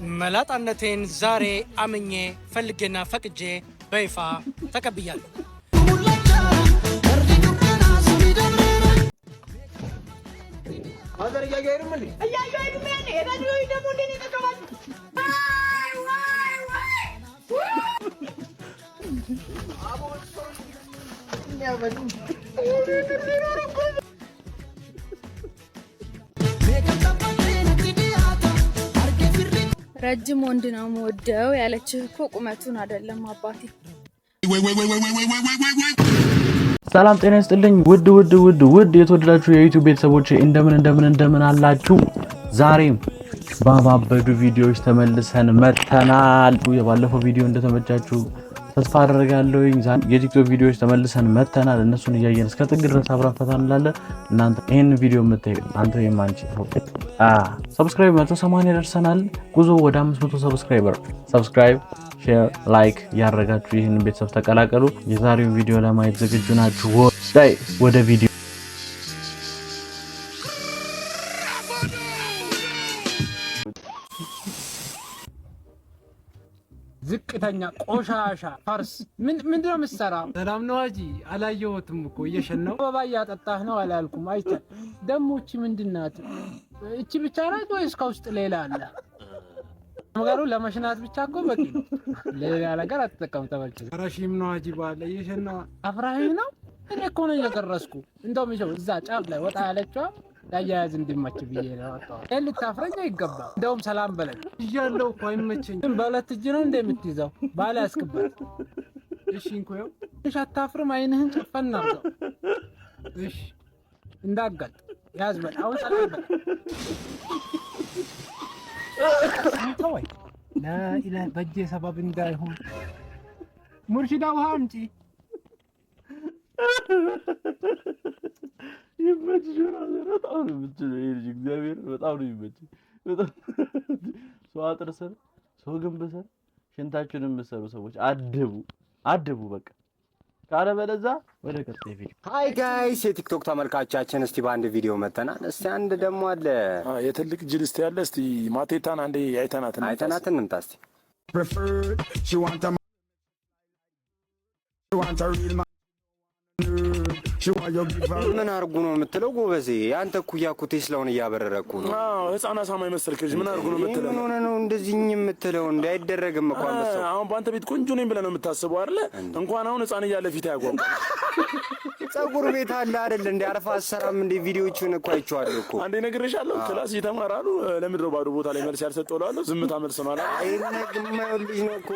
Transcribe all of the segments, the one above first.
መላጣነቴን ዛሬ አምኜ ፈልጌና ፈቅጄ በይፋ ተቀብያለሁ። ረጅም ወንድ ነው የምወደው ያለችህ እኮ ቁመቱን አይደለም አባቴ። ሰላም ጤና ይስጥልኝ ውድ የተወደዳችሁ የዩቲዩብ ቤተሰቦች እንደምን አላችሁ? ዛሬም ባባበዱ ቪዲዮዎች ተመልሰን መተናል። የባለፈው ቪዲዮ እንደተመቻችሁ ተስፋ አደርጋለሁ። የቲክቶክ ቪዲዮዎች ተመልሰን መተናል። እነሱን እያየን እስከ ጥግ ድረስ አብረን ፈታ እንላለን። እናንተ ይሄን ቪዲዮ የምታዩ አንተ የማንቺ ሰብስክራይብ 180 ደርሰናል። ጉዞ ወደ 500 ሰብስክራይበር። ሰብስክራይብ፣ ሼር፣ ላይክ ያደረጋችሁ ይህን ቤተሰብ ተቀላቀሉ። የዛሬውን ቪዲዮ ለማየት ዝግጁ ናችሁ? ወደ ቪዲዮ ዝቅተኛ ቆሻሻ ፋርስ ምንድነው የምትሰራው? ሰላም ነው አጂ አላየሁትም እኮ እየሸነው አበባ እያጠጣህ ነው አላልኩም? አይተ ደሞ እቺ ምንድናት? እቺ ብቻ ናት ወይስ ከውስጥ ሌላ አለ? ነገሩ ለመሽናት ብቻ እኮ በቂ ነው። ሌላ ነገር አትጠቀም። ተበልጭ ረሺም ነው አጂ ባለ እየሸነው አፍራሂም ነው። እኔ እኮ ነው እየቀረስኩ እንደውም ይኸው እዛ ጫፍ ላይ ወጣ ያለችው ያያዝ እንድመች ብዬ ነው አጣው። ልታፍረኝ አይገባም። እንደውም ሰላም በለኝ ይያለው እኮ አይመቸኝ። በለት እጅ ነው እንደምትይዘው ባለ ያስከበት። እሺ እንኮው እሺ፣ አታፍርም? አይንህን ጨፈና አርገው። እሺ እንዳጋጥ ያዝ በል። አሁን ሰላም በል። ተወይ ላ በጄ ሰበብ እንዳይሆን ሙርሺዳ ውሃ አምጪ። ይመችሽራል። በጣም ነው የምትችለው ይሄ ልጅ። እግዚአብሔር በጣም ነው የሚመችሽ። በጣም ሰው አጥር ስር ሰው ግንብ ስር ሽንታችሁን የምትሰሩ ሰዎች አድቡ በቃ። ካለ በለዛ ወደ ቀጣይ ቪዲዮ። ሃይ ጋይስ የቲክቶክ ተመልካቾቻችን፣ እስቲ በአንድ ቪዲዮ መተናል። እስቲ አንድ ደግሞ አለ የትልቅ ጅልስት ያለ እስቲ ማቴታን አንዴ አይተናት እንምጣ እስቲ። ምን አርጉ ነው የምትለው? ጎበዜ አንተ ኩያ ኩቴ ስለሆነ እያበረረኩ ነው። ህፃና ሳማ ይመስልክ ልጅ ምን አርጉ ነው የምትለው? ምን ሆነ ነው እንደዚህኝ የምትለው? እንዳይደረግም እኮ አንበሳው። አሁን በአንተ ቤት ቆንጆ ነኝ ብለህ ነው የምታስበው አይደለ? እንኳን አሁን ህፃን እያለ ፊት ያጓጓ ጸጉር ቤት አለ አይደል? እንደ አረፋ አሰራም እንደ ቪዲዮቹን እኮ አይቼዋለሁ እኮ። አንዴ ነግሬሻለሁ። ክላስ እየተማራሉ ለምድሮ ባዶ ቦታ ላይ መልስ ያልሰጠው እላለሁ። ዝምታ መልስ ነው አላ። አይነግማው ልጅ ነው እኮ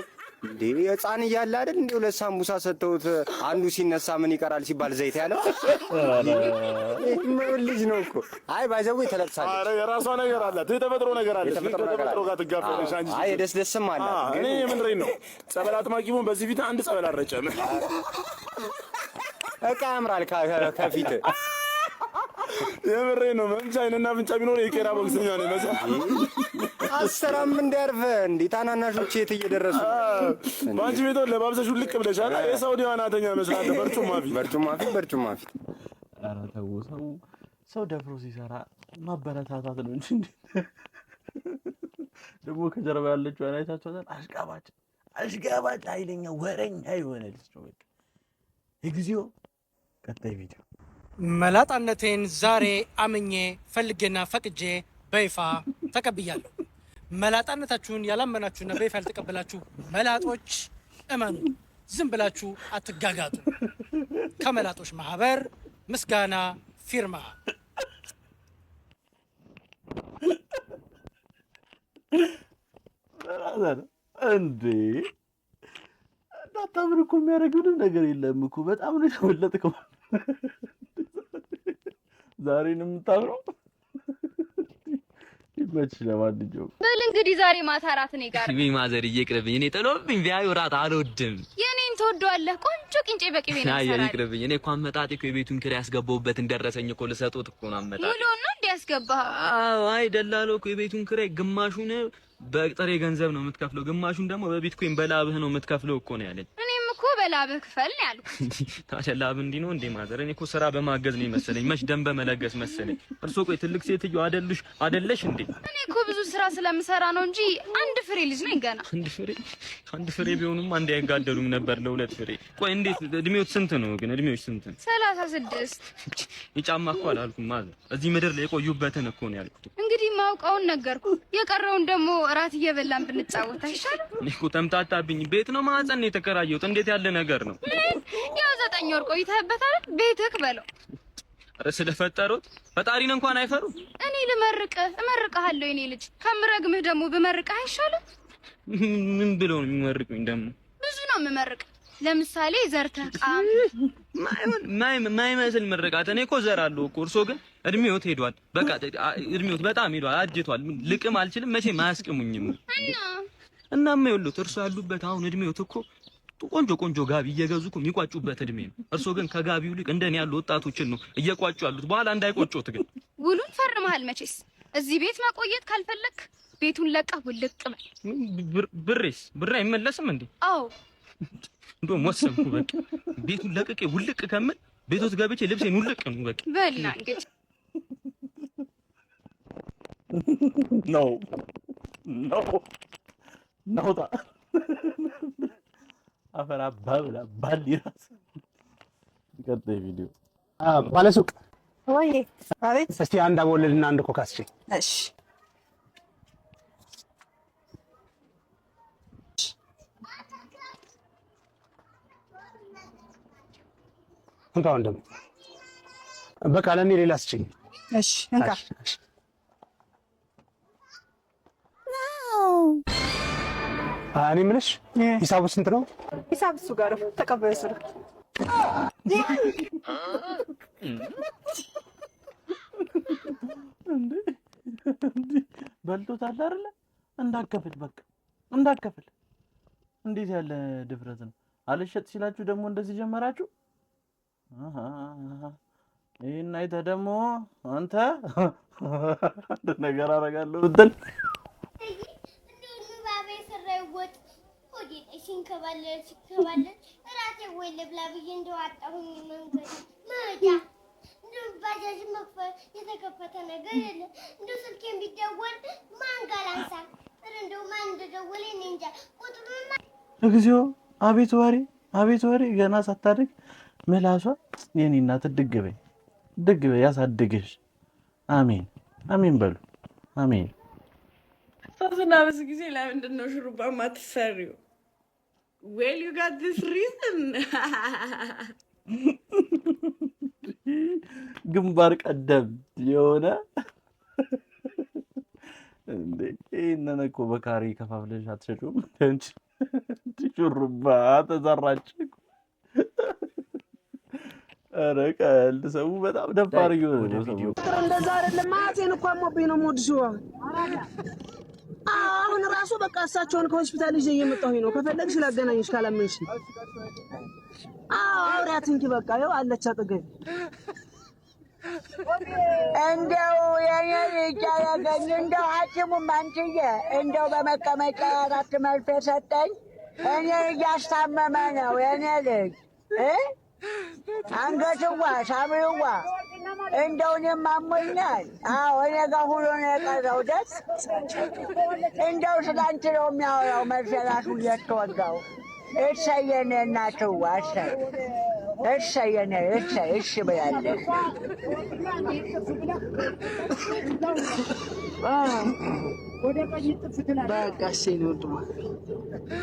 እንዴ ህፃን እያለ አይደል? እንዴ ሁለት ሳምቡሳ ሰጠሁት አንዱ ሲነሳ ምን ይቀራል ሲባል ዘይት ያለው ልጅ ነው እኮ። አይ ባይዘው ተለብሳለች። አረ የራሷ ነገር አላት። የተፈጥሮ ነገር አለ። ከተፈጥሮ ጋር ትጋፈለሽ አንቺ። አይ ደስም አለ። እኔ ምን ረኝ ነው ጸበል አጥማቂውን በዚህ ፊት አንድ ጸበል አረጨም። እቃ ያምራል ከፊት የምሬ ነው። መምቻ አይንና ፍንጫ ቢኖር የቄራ ቦክስኛ ነው መሰለኝ። አሰራም እንዳርፈ እንዴ ታናናሾች የት እየደረሱ ባንቺ ቤት ለባብሰሽ ልቅ ብለሻል። የሳውዲ ዋናተኛ መስራት በርጩማ ፊት። ኧረ ተው፣ ሰው ደፍሮ ሲሰራ ማበረታታት ነው እንጂ ደግሞ ከጀርባ ያለችው አይታችኋታል። አሽቃባጭ ኃይለኛ ወረኛ ይሆናል ነው በቃ። እግዚኦ ቀጣይ ቪዲዮ። መላጣነቴን ዛሬ አምኜ ፈልጌና ፈቅጄ በይፋ ተቀብያለሁ። መላጣነታችሁን ያላመናችሁና በይፋ ያልተቀበላችሁ መላጦች እመኑ፣ ዝም ብላችሁ አትጋጋጡ። ከመላጦች ማህበር ምስጋና ፊርማ። እንዴ እንዳታምር እኮ የሚያደርገው ነገር የለም እኮ። በጣም ነው የተወለጥከው። ዛሬ ነው የምታምረው። ይመችሽ። ለማንኛውም በል እንግዲህ ዛሬ ማታ እራት እኔ ጋር ሲሚ ማዘር እየቅርብኝ። እኔ ጥሎብኝ ቢያዩ እራት አልወድም። የኔን ትወደዋለህ? ቆንጆ ቅንጬ በቅቤ ነው። አይ ይቅርብኝ። እኔ እኮ አመጣጤ እኮ የቤቱን ኪራይ ያስገባሁበትን ደረሰኝ እኮ ልሰጡት እኮ ነው አመጣጤ። ሙሉ ነው እንዴ ያስገባህ? አዎ። አይ ደላለው እኮ የቤቱን ኪራይ ግማሹን በጥሬ ገንዘብ ነው የምትከፍለው፣ ግማሹን ደግሞ በቢትኮይን በላብህ ነው የምትከፍለው እኮ ነው ያለኝ። እኮ በላብህ ክፈል ነው ያልኩት። ታዲያ ላብ እንዲህ ነው እንዴ ማዘር? እኔ እኮ ስራ በማገዝ ነው መሰለኝ፣ መች ደም በመለገስ መሰለኝ። እርሶ ቆይ ትልቅ ሴትዮ አይደለሽ እንዴ? እኔ እኮ ብዙ ስራ ስለምሰራ ነው እንጂ አንድ ፍሬ ልጅ ነኝ ገና። አንድ ፍሬ ቢሆኑም አንድ አይጋደሉም ነበር ለሁለት ፍሬ። ቆይ እንዴት እድሜዎት ስንት ነው ግን? እድሜዎች ስንት ነው? 36 ይጫማ እኮ አላልኩም ማዘር፣ እዚህ ምድር ላይ የቆዩበትን እኮ ነው ያልኩት። እንግዲህ ማውቀውን ነገርኩ። የቀረውን ደግሞ እራት እየበላን ብንጫወት አይሻልም? እኔ እኮ ተምታታብኝ። ቤት ነው ማህፀን ነው የተከራየሁት? እንዴት ያለ ነገር ነው? ያው 9 ወር ቆይተህበታል። ቤትህ በለው። ኧረ ስለፈጠሩት ፈጣሪን እንኳን አይፈሩም። እኔ እመርቅሃለሁ የኔ ልጅ። ከምረግምህ ደግሞ ብመርቅህ አይሻልም? ምን ብለው ነው የሚመርቁኝ ደግሞ? ብዙ ነው የምመርቅ። ለምሳሌ ዘርተህ ቃም ማይመስል ምርቃት። እኔ እኮ ዘራለሁ እኮ። እርሶ ግን እድሜዎት ሄዷል። በቃ እድሜዎት በጣም ሄዷል፣ አጅቷል። ልቅም አልችልም፣ መቼም አያስቅሙኝም። እናማ ይኸውልዎት እርሶ ያሉበት አሁን እድሜዎት እኮ ቆንጆ ጋቢ እየገዙ እኮ የሚቋጩበት እድሜ ነው። እርሶ ግን ከጋቢው ልቅ እንደኔ ያሉ ወጣቶችን ነው እየቋጩ ያሉት። በኋላ እንዳይቆጮት ግን። ውሉን ፈርመሃል መቼስ። እዚህ ቤት ማቆየት ካልፈለክ ቤቱን ለቀህ ውልቅ በል። ብሬ አይመለስም እንዴ? አዎ እንደውም ወሰንኩ። በቃ ቤቱን ለቅቄ ውልቅ ከምል ቤቶት ገብቼ ልብሴን ውልቅ ነው በቃ። በልና እንግዲህ ነው አፈራ ባብላ ባልዲራስ ቀጣይ ቪዲዮ ባለሱቅ ወይ አቤት። እስቲ አንድ አቦልና አንድ ኮካ ስጪኝ። እሺ እንካ ወንድም፣ በቃ ለኔ ሌላ ስጪኝ። እሺ እንካ። እኔ የምልሽ ሂሳቡ ስንት ነው? ሂሳብ እሱ ጋር ነው። ተቀበለ እሱ ነው። እንዴ በልቶታል አይደለ? እንዳከፍል በቃ እንዳከፍል። እንዴት ያለ ድፍረት ነው! አልሸጥ ሲላችሁ ደግሞ እንደዚህ ጀመራችሁ። ይሄን አይተህ ደግሞ አንተ አንድ ነገር አደርጋለሁ ብትል ሲንከባለል እራሴ ወይ ልብላ ብዬ እንደው አጣሁኝ መንገድ መሄጃ። እንደው ባጃጅ መክፈል የተከፈተ ነገር የለ። እንደው ስልኬን ቢደወል ማን ጋር ላንሳ? እንደው ማን እንደደወለ እኔ እንጃ። ቁጥሩን እግዚኦ! አቤት ወሬ ገና ሳታድግ ምላሷ። የኔ እናት ድግ በይ ያሳድግሽ። አሜን በሉ አሜን። ሶስና ብዙ ጊዜ ለምንድን ነው ሹሩባ ማትሰሪው? Well, you got this reason. ግንባር ቀደም የሆነ እንዴ! ይሄንን እኮ በካሬ ከፋፍለሽ አትሸጩም? እንጂ ሹሩባ ተሰራች። ኧረ ቀልድ! ሰው በጣም ደፋር ይሆነ ነው። እንደዛ አይደለም። ማቴን እኮ አሞብኝ ነው ሞድሾ። አሁን ራሱ በቃ እሳቸውን ከሆስፒታል ይዤ እየመጣሁኝ ነው። ከፈለግሽ ላገናኝሽ ካላመንሽ። አውሪያት እንጂ በቃ ይኸው አለች አጠገቤ። እንደው የኔ ልጅ ያገኝ እንደው ሐኪሙም አንቺዬ እንደው በመቀመጫ 4 መርፌ ሰጠኝ። እኔ እያስታመመ ነው የኔ ልጅ አንገትዋ ሳምሪዋ እንደው እኔም አሞኛል። አዎ እኔ ጋር ሁሉ ነው የቀረው። ደስ እንደው ስላንቺ ነው የሚያወራው። መርፌ እራሱ እየተወጋው እሰይ የኔ እናትዋ እሰይ የኔ እሺ ብላለች። በቃ እሺ ነው ወንድሟ።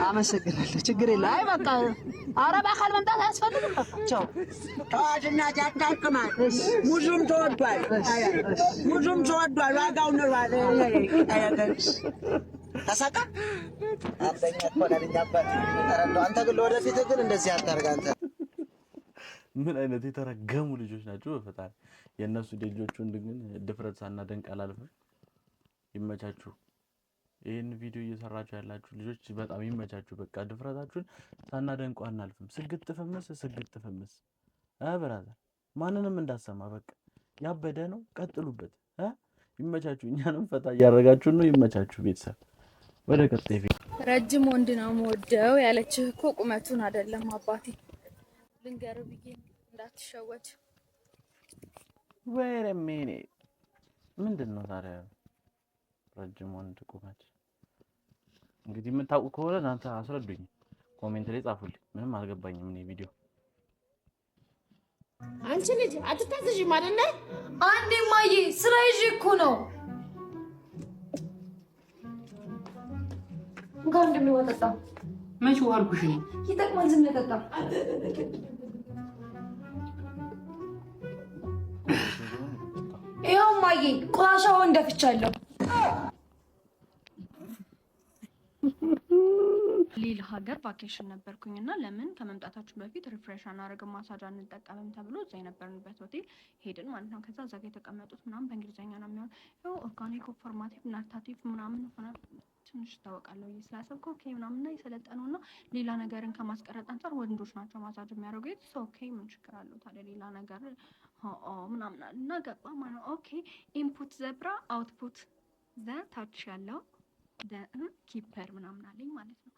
አመሰግናለሁ። ችግር የለም። አይ በቃ ኧረ በአካል መምጣት አያስፈልግም። በቃ ቻው። ተዋት እናቴ አታክማት። ሙዙም ተወዷል፣ ዋጋው ኑሯል። ተሳካ አበኛ እኮ ነኝ አባት። አንተ ግን ለወደፊት ግን እንደዚህ አታርግ አንተ። ምን አይነት የተረገሙ ልጆች ናቸው በፈጣሪ። የእነሱ ልጆቹን ግን ድፍረት ሳናደንቅ አላልፍም። ይመቻችሁ። ይሄን ቪዲዮ እየሰራችሁ ያላችሁ ልጆች በጣም ይመቻችሁ። በቃ ድፍረታችሁን ሳናደንቁ አናልፍም። ስግጥ ፍምስ ብራዘር ማንንም እንዳሰማ በቃ ያበደ ነው። ቀጥሉበት። ይመቻችሁ። እኛንም ፈታ እያደረጋችሁ ነው። ይመቻችሁ ቤተሰብ። ወደ ቀጣይ ቪዲዮ ረጅም ወንድ ነው የምወደው ያለችህ እኮ ቁመቱን አይደለም አባቴ። ልንገርህ ብዬ እንዳትሸወድ። ወይኔ ሜኔ ምንድነው ታዲያ ረጅም ወንድ ቁመት? እንግዲህ የምታውቁ ከሆነ እናንተ አስረዱኝ፣ ኮሜንት ላይ ጻፉልኝ። ምንም አልገባኝም እኔ ቪዲዮ። አንቺ ልጅ አትታዘዥም አይደለ? አንዴ ማዬ ስራ ይዤ እኮ ነው። እንኳን እንደሚወጣ መች ዋልኩሽ ነው ይጠቅማል። ዝም ብለህ ጠጣ። ይኸው ማዬ ቆሻሻውን እንደፍቻለሁ። ሌላ ሀገር ቫኬሽን ነበርኩኝና ለምን ከመምጣታችን በፊት ሪፍሬሽ አናደርግም ማሳጅ አንጠቀምም ተብሎ እዛ የነበርንበት ሆቴል ሄድን ማለት ነው። ከዛ እዛ ጋር የተቀመጡት ምናምን በእንግሊዝኛ ነው የሚሆን ያው ኦርጋኒክ ፎርማቲቭ ናርታቲቭ ምናምን ሆነ ትንሽ ታወቃለሁ ስላሰብኩ ኦኬ ምናምን እና የሰለጠነውና ሌላ ነገርን ከማስቀረጥ አንፃር ወንዶች ናቸው ማሳጅ የሚያደርጉት። ኦኬ ምን ችግር አለው ታዲያ ሌላ ነገር ምናምን እና ገባ ማለት ነው። ኦኬ ኢንፑት ዘብራ አውትፑት ዘ ታች ያለው ኪፐር ምናምን አለኝ ማለት ነው።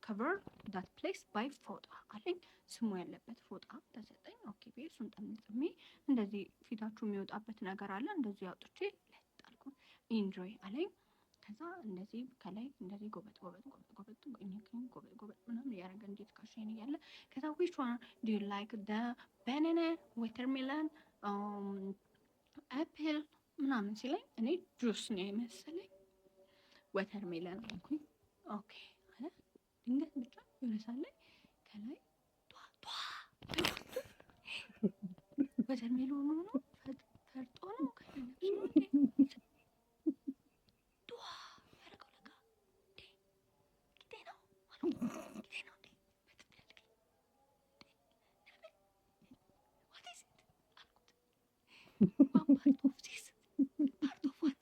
ከቨር ዳት ፕሌስ ባይ ፎጣ አለኝ፣ ስሙ ያለበት ፎጣ ተሰጠኝ። ኦኬ እሱን ጠምጥሜ እንደዚህ ፊታችሁ የሚወጣበት ነገር አለ እንደዚህ አውጥቼ ለጣልኩ። ኢንጆይ አለኝ። ከዛ እንደዚህ ከላይ እንደዚህ ጎበጥ ጎበጥ ጎበጥ ጎበጥ ጎበጥ ጎበጥ ምናምን ያረገ እንዴት ካሽን እያለ ከዛ which one do you like the banana watermelon apple ምናምን ሲለኝ እኔ ጁስ ነው የመሰለኝ ወተርሜለን አልኩኝ። ኦኬ አለ። ድንገት ብቻ ይረሳለኝ ከላይ ጧ ወተርሜሎኑ ነው ፈርጦ ነው ከነሱ ጧ ያረጋው ለካ ጊዜ ነው አሉ ጊዜ ነው what is it አልኩት። part of what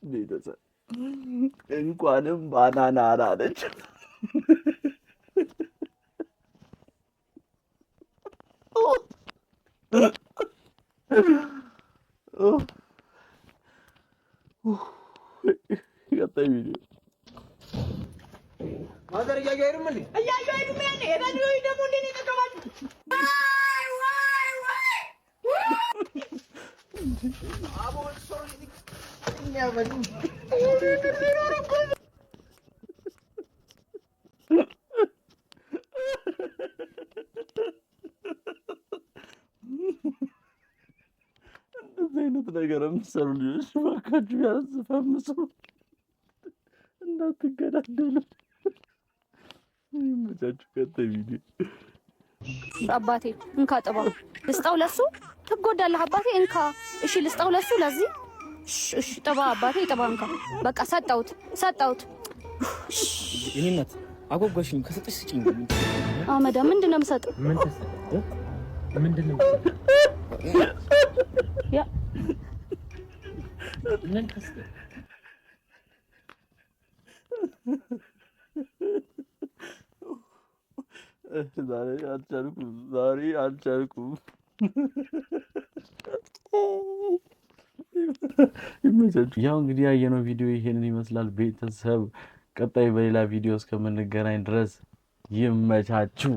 ቤተሰብ እንኳንም ባናና አላለች። ቀጣይ ቪዲዮ ማዘር እያየሁ አይደለም እንዴ? እያየሁ አይደለም እንዴ? የታዲያ ደግሞ እንዴ ነው ተቀባጭ? አቦል ሶሪ እኛበሉ አይነት ነገር የምትሰሩ ልጆች እባካችሁ ቢያንስ ፈምሱ እንዳትገዳደሉ። ይመቻችሁ። ቀጣይ ቪዲዮ አባቴ እንካ ጥባ ልስጣው ለሱ ትጎዳለህ አባቴ እንካ እሺ ልስጣው ለሱ ለዚህ እሺ ጥባ አባቴ ጥባ እንካ በቃ ሰጣሁት ይሄነት አጎጓሽኝ ከሰጠሽ ስጪኝ። አመዳ ምንድነው የምሰጠው? ምንድነው ያ ምን ተስተ ዛሬ አልቻልኩም። ይመቻችሁ። ያው እንግዲህ ያየነው ቪዲዮ ይሄንን ይመስላል ቤተሰብ። ቀጣይ በሌላ ቪዲዮ እስከምንገናኝ ድረስ ይመቻችሁ።